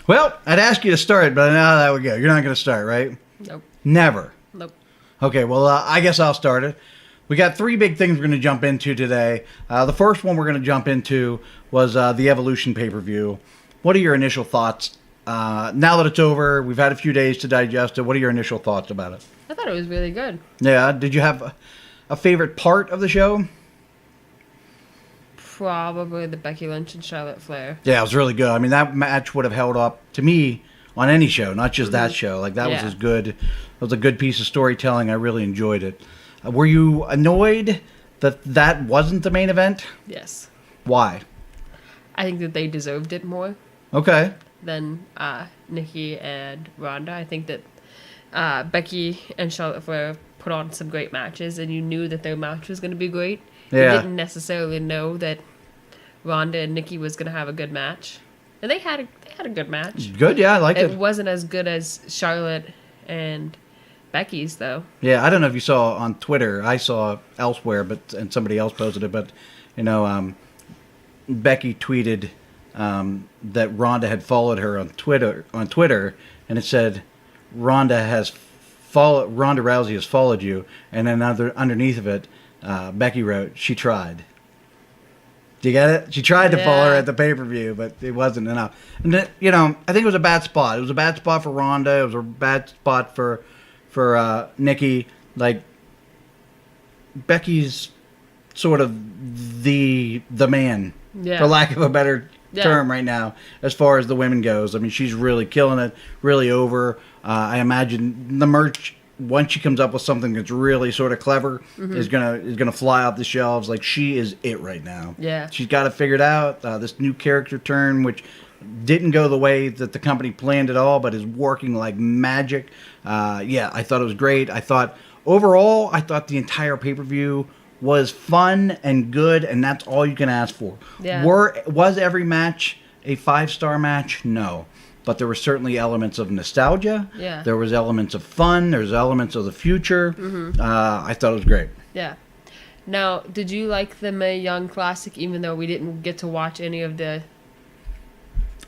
Well, I'd ask you to start, but I know how that would go. You're not going to start, right? Nope. Never. Nope. Okay, well, I guess I'll start it. We got three big things we're going to jump into today. The first one we're going to jump into was the Evolution pay-per-view. What are your initial thoughts? Now that it's over, we've had a few days to digest it. What are your initial thoughts about it? I thought it was really good. Yeah, did you have a favorite part of the show? Probably the Becky Lynch and Charlotte Flair. Yeah, it was really good. I mean, that match would have held up to me on any show, not just that show. Like, that was as good. It was a good piece of storytelling. I really enjoyed it. Were you annoyed that that wasn't the main event? Yes. Why? I think that they deserved it more Okay. than Nikki and Ronda. I think that Becky and Charlotte Flair put on some great matches, and you knew that their match was going to be great. Yeah. You didn't necessarily know that Ronda and Nikki was going to have a good match. And they had a good match. Good, yeah, I liked it. It wasn't as good as Charlotte and Becky's, though. Yeah, I don't know if you saw on Twitter. I saw elsewhere, and somebody else posted it. But, Becky tweeted that Ronda had followed her on Twitter, and it said, Ronda Rousey has followed you. And then underneath of it, Becky wrote, she tried. Do you get it? She tried to follow her at the pay-per-view, but it wasn't enough. And then, I think it was a bad spot. It was a bad spot for Ronda. It was a bad spot for Nikki. Like, Becky's sort of the man, for lack of a better term right now, as far as the women goes. I mean, she's really killing it, really over. I imagine the merch, once she comes up with something that's really sort of clever, is gonna fly off the shelves. Like, she is it right now. Yeah. She's got it figured out. This new character turn, which didn't go the way that the company planned at all, but is working like magic. I thought it was great. Overall, I thought the entire pay-per-view was fun and good, and that's all you can ask for. Yeah. Was every match a 5-star match? No. But there were certainly elements of nostalgia. Yeah. There was elements of fun. There's elements of the future. I thought it was great. Yeah. Now, did you like the Mae Young Classic, even though we didn't get to watch any of the...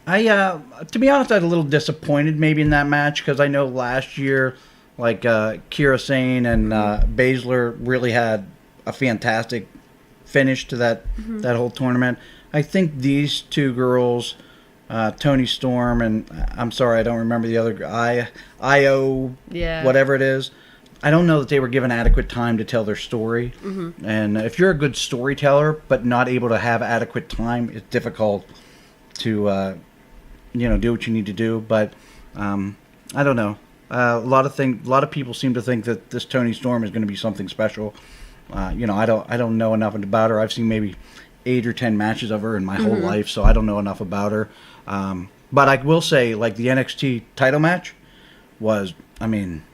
To be honest, I was a little disappointed maybe in that match, because I know last year, like, Kira Sane and Baszler really had a fantastic finish to that whole tournament. I think these two girls... Toni Storm and I'm sorry, I don't remember the other Io, whatever it is. I don't know that they were given adequate time to tell their story. And if you're a good storyteller but not able to have adequate time, it's difficult to do what you need to do. But I don't know. A lot of people seem to think that this Toni Storm is going to be something special. I don't know enough about her. I've seen maybe 8 or 10 matches of her in my whole life, so I don't know enough about her. But I will say, like, the NXT title match was,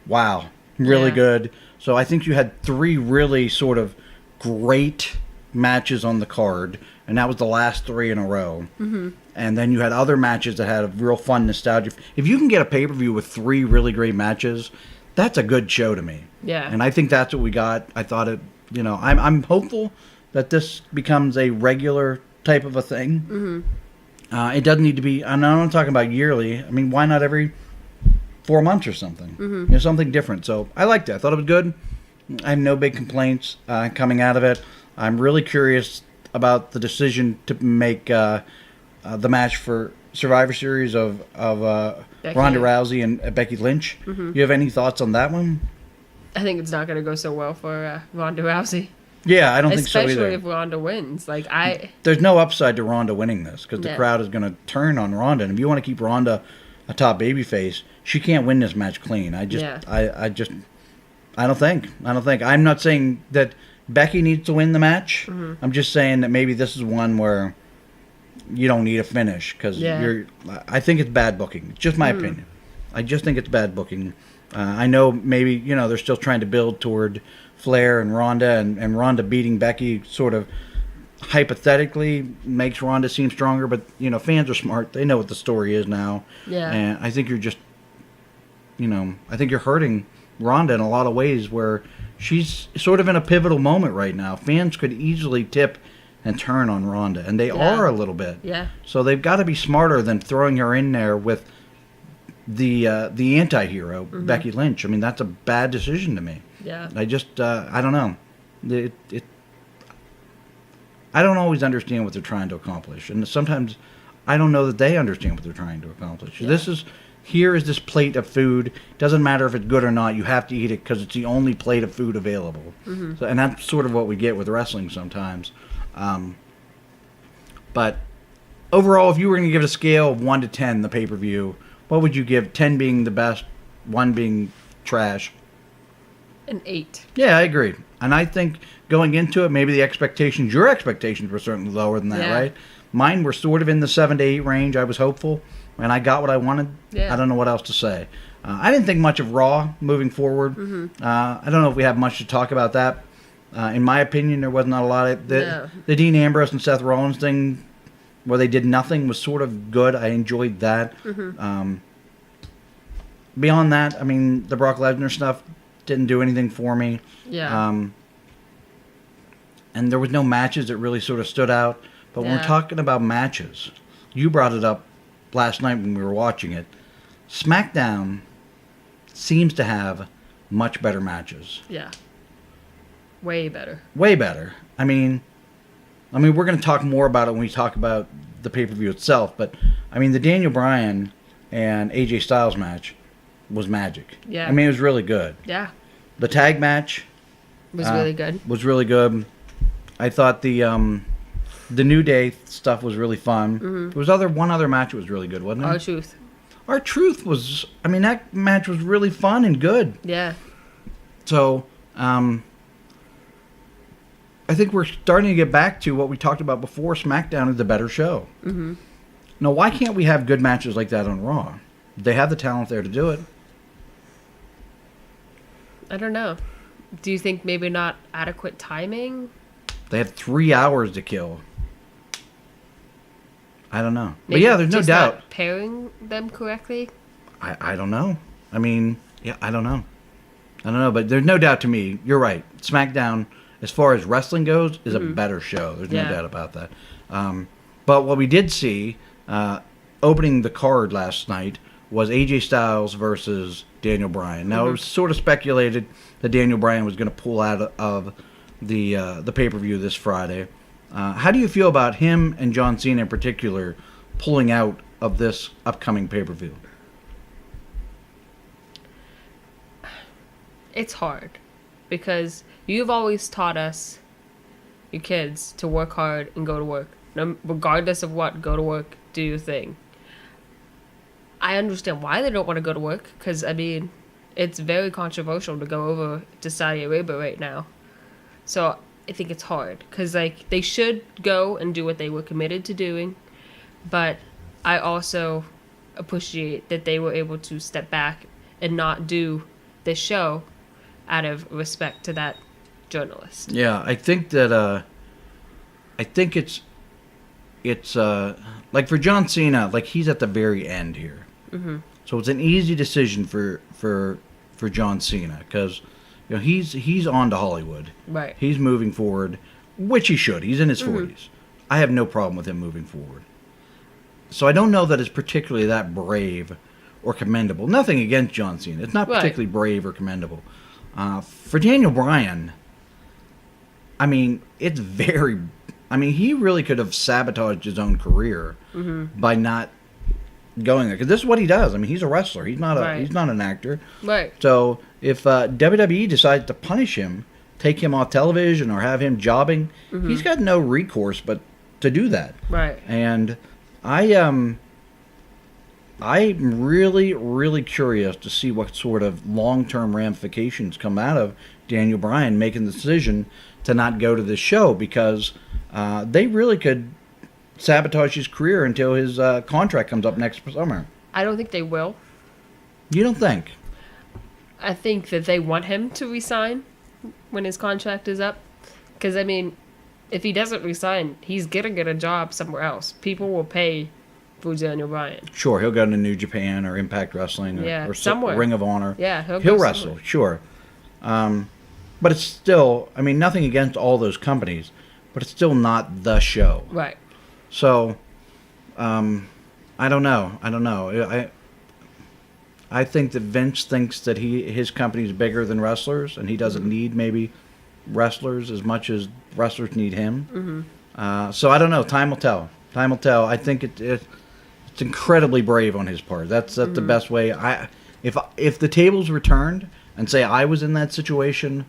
wow, really good. So I think you had 3 really sort of great matches on the card, and that was the last 3 in a row. And then you had other matches that had a real fun nostalgia. If you can get a pay-per-view with 3 really great matches, that's a good show to me. Yeah. And I think that's what we got. I thought it, I'm hopeful that this becomes a regular type of a thing. It doesn't need to be, I'm not talking about yearly. I mean, why not every 4 months or something? Something different. So I liked it. I thought it was good. I have no big complaints coming out of it. I'm really curious about the decision to make the match for Survivor Series of Ronda Rousey and Becky Lynch. You have any thoughts on that one? I think it's not going to go so well for Ronda Rousey. Yeah, I don't think so either. Especially if Ronda wins. There's no upside to Ronda winning this, because the crowd is going to turn on Ronda. And if you want to keep Ronda a top babyface, she can't win this match clean. I don't think. I'm not saying that Becky needs to win the match. I'm just saying that maybe this is one where you don't need a finish, because I think it's bad booking. It's just my opinion. I just think it's bad booking. I know maybe, they're still trying to build toward Flair and Ronda, and Ronda beating Becky sort of hypothetically makes Ronda seem stronger, but, fans are smart. They know what the story is now. Yeah. And I think you're just, I think you're hurting Ronda in a lot of ways, where she's sort of in a pivotal moment right now. Fans could easily tip and turn on Ronda, and they Yeah. are a little bit. Yeah. So they've got to be smarter than throwing her in there with the anti-hero, Becky Lynch. I mean, that's a bad decision to me. Yeah. I just I don't know. I don't always understand what they're trying to accomplish, and sometimes I don't know that they understand what they're trying to accomplish. Yeah. Here is this plate of food. Doesn't matter if it's good or not. You have to eat it because it's the only plate of food available. So, and that's sort of what we get with wrestling sometimes. But overall, if you were going to give it a scale of 1 to 10, the pay-per-view, what would you give? 10 being the best, 1 being trash. An 8. Yeah, I agree. And I think going into it, maybe your expectations were certainly lower than that, Yeah. right? Mine were sort of in the 7 to 8 range. I was hopeful, and I got what I wanted. Yeah. I don't know what else to say. I didn't think much of Raw moving forward. I don't know if we have much to talk about that. In my opinion, there was not a lot of... No. The Dean Ambrose and Seth Rollins thing, where they did nothing, was sort of good. I enjoyed that. Beyond that, I mean, the Brock Lesnar stuff didn't do anything for me. Yeah. And there was no matches that really sort of stood out. But when we're Yeah. talking about matches, you brought it up last night when we were watching it. Smackdown seems to have much better matches. Yeah. Way better. Way better. I mean, we're going to talk more about it when we talk about the pay-per-view itself. But, I mean, the Daniel Bryan and AJ Styles match was magic. Yeah. I mean, it was really good. Yeah. The tag match Was really good. was really good. I thought the New Day stuff was really fun. There was one other match that was really good, wasn't it? R-Truth. R-Truth was, I mean, that match was really fun and good. Yeah. So, I think we're starting to get back to what we talked about before. SmackDown is the better show. Now, why can't we have good matches like that on Raw? They have the talent there to do it. I don't know. Do you think maybe not adequate timing? They had 3 hours to kill. I don't know. But Maybe yeah, there's no just doubt. not pairing them correctly? I don't know. I mean, yeah, I don't know. But there's no doubt to me. You're right. SmackDown, as far as wrestling goes, is a better show. There's no Yeah. doubt about that. But what we did see, opening the card last night, was AJ Styles versus Daniel Bryan. Now, it was sort of speculated that Daniel Bryan was going to pull out of the pay-per-view this Friday. How do you feel about him and John Cena in particular pulling out of this upcoming pay-per-view? It's hard because you've always taught us, your kids, to work hard and go to work. Regardless of what, go to work, do your thing. I understand why they don't want to go to work because, I mean, it's very controversial to go over to Saudi Arabia right now. So I think it's hard because, like, they should go and do what they were committed to doing. But I also appreciate that they were able to step back and not do this show out of respect to that journalist. Yeah, I think that it's like for John Cena, like he's at the very end here. So it's an easy decision for John Cena because he's on to Hollywood. Right. He's moving forward, which he should. He's in his 40s. I have no problem with him moving forward. So I don't know that it's particularly that brave or commendable. Nothing against John Cena. It's not particularly brave or commendable. For Daniel Bryan, I mean, it's very... I mean, he really could have sabotaged his own career by not going there. Because this is what he does. I mean, he's a wrestler. He's not an actor. Right. So if WWE decides to punish him, take him off television or have him jobbing, he's got no recourse but to do that. Right. And I'm really, really curious to see what sort of long-term ramifications come out of Daniel Bryan making the decision to not go to this show because they really could sabotage his career until his contract comes up next summer. I don't think they will. You don't think? I think that they want him to resign when his contract is up. Because, I mean, if he doesn't resign, he's going to get a job somewhere else. People will pay for Daniel Bryan. Sure, he'll go to New Japan or Impact Wrestling or somewhere. Ring of Honor. Yeah, he'll wrestle, somewhere. Sure. But it's still, I mean, nothing against all those companies. but it's still not the show. Right. So, I don't know. I think that Vince thinks that his company is bigger than wrestlers, and he doesn't need maybe wrestlers as much as wrestlers need him. So I don't know. Time will tell. Time will tell. I think it's incredibly brave on his part. That's the best way. If the tables returned and say I was in that situation,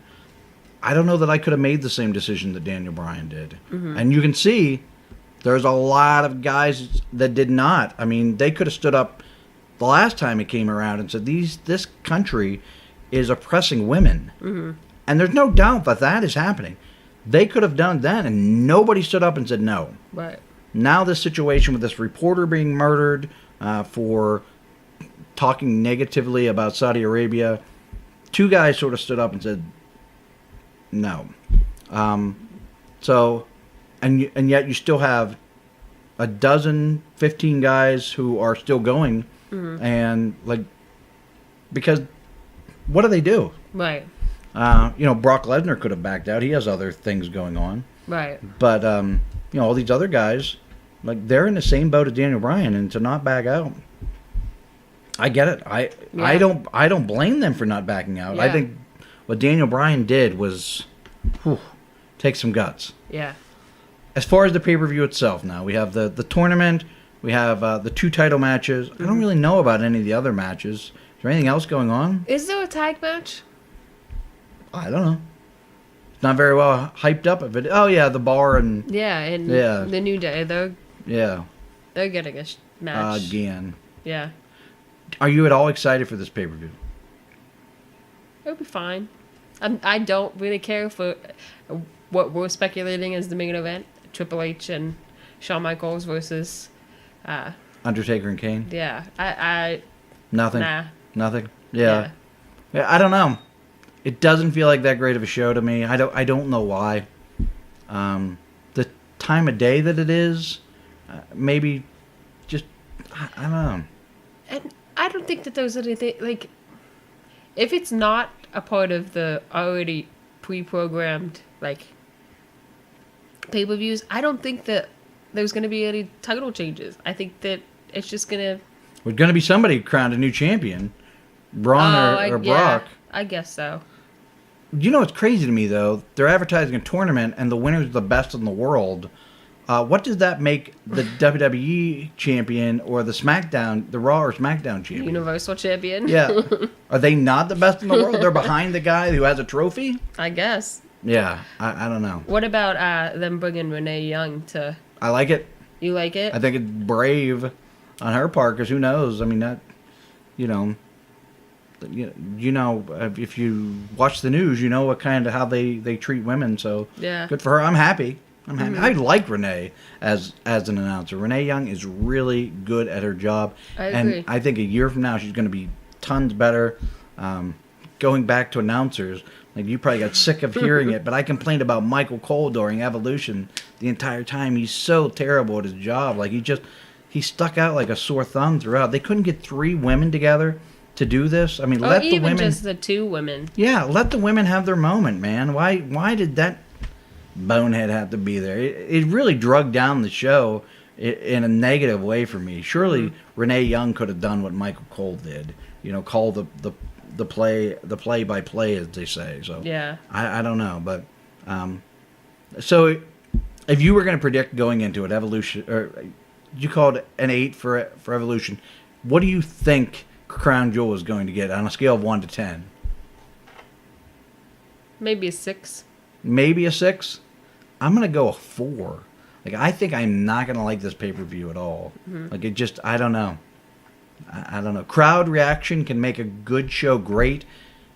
I don't know that I could have made the same decision that Daniel Bryan did. And you can see there's a lot of guys that did not. I mean, they could have stood up the last time it came around and said this country is oppressing women. And there's no doubt that is happening. They could have done that, and nobody stood up and said no. Right. Now this situation with this reporter being murdered for talking negatively about Saudi Arabia, two guys sort of stood up and said no. So, and yet you still have 15 guys who are still going, and because what do they do? Right. Brock Lesnar could have backed out. He has other things going on. Right. But all these other guys, they're in the same boat as Daniel Bryan, and to not back out, I get it. I don't blame them for not backing out. Yeah. I think what Daniel Bryan did was, take some guts. Yeah. As far as the pay-per-view itself, now we have the tournament, we have the 2 title matches. I don't really know about any of the other matches. Is there anything else going on? Is there a tag match? I don't know. It's not very well hyped up. Oh yeah, the bar and the New Day. They're getting a match again. Yeah. Are you at all excited for this pay-per-view? It'll be fine. I don't really care for what we're speculating as the main event: Triple H and Shawn Michaels versus Undertaker and Kane. Yeah. I nothing. Nah. Nothing. Yeah. I don't know. It doesn't feel like that great of a show to me. I don't know why. The time of day that it is, maybe just I don't know. And I don't think that there's anything if it's not a part of the already pre-programmed pay-per-views, I don't think that there's going to be any title changes. I think that it's just going to... There's going to be somebody crowned a new champion. Braun or Brock. I guess so. You know what's crazy to me, though? They're advertising a tournament, and the winner's the best in the world. What does that make the WWE champion or the SmackDown, the Raw or SmackDown champion? Universal champion? Yeah. Are they not the best in the world? They're behind the guy who has a trophy? I guess. Yeah, I don't know. What about them bringing Renee Young to... I like it. You like it? I think it's brave on her part, because who knows? I mean, that, if you watch the news, you know what kind of how they treat women. So yeah, good for her. I'm happy. I like Renee as an announcer. Renee Young is really good at her job. I agree. And I think a year from now she's going to be tons better. Going back to announcers, you probably got sick of hearing it, but I complained about Michael Cole during Evolution the entire time. He's so terrible at his job. He stuck out like a sore thumb throughout. They couldn't get 3 women together to do this. I mean, let the women... just the 2 women. Yeah, let the women have their moment, man. Why did that bonehead have to be there? It really drug down the show in a negative way for me. Surely Renee Young could have done what Michael Cole did. Call the play by play, as they say. So yeah, I don't know, but so if you were going to predict going into it, Evolution, or you called an 8 for Evolution, what do you think Crown Jewel is going to get on a scale of 1 to 10? Maybe a 6. Maybe a 6. I'm going to go a 4. I think I'm not going to like this pay-per-view at all. It just, I don't know. I don't know. Crowd reaction can make a good show great.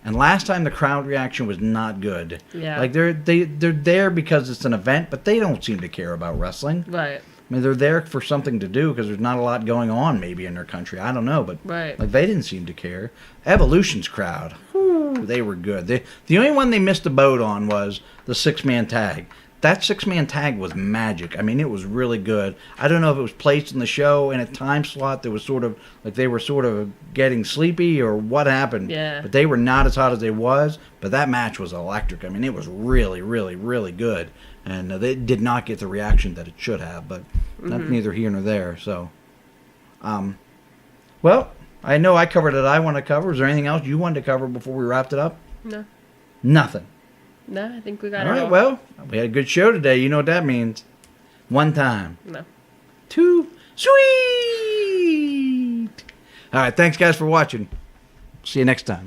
And last time the crowd reaction was not good. Yeah. They're there because it's an event, but they don't seem to care about wrestling. Right. I mean, they're there for something to do because there's not a lot going on maybe in their country. I don't know, but right. They didn't seem to care. Evolution's crowd, they were good. The only one they missed the boat on was the 6-man tag. That 6-man tag was magic. I mean, it was really good. I don't know if it was placed in the show in a time slot that was sort of they were sort of getting sleepy or what happened. Yeah. But they were not as hot as they was. But that match was electric. I mean, it was really, really, really good. and they did not get the reaction that it should have. But that's neither here nor there. So, well, I know I covered it. I want to cover. Is there anything else you wanted to cover before we wrapped it up? No. Nothing. No, I think we got All it right. all. Well, we had a good show today. You know what that means. 1 time. No. 2. Sweet. All right. Thanks, guys, for watching. See you next time.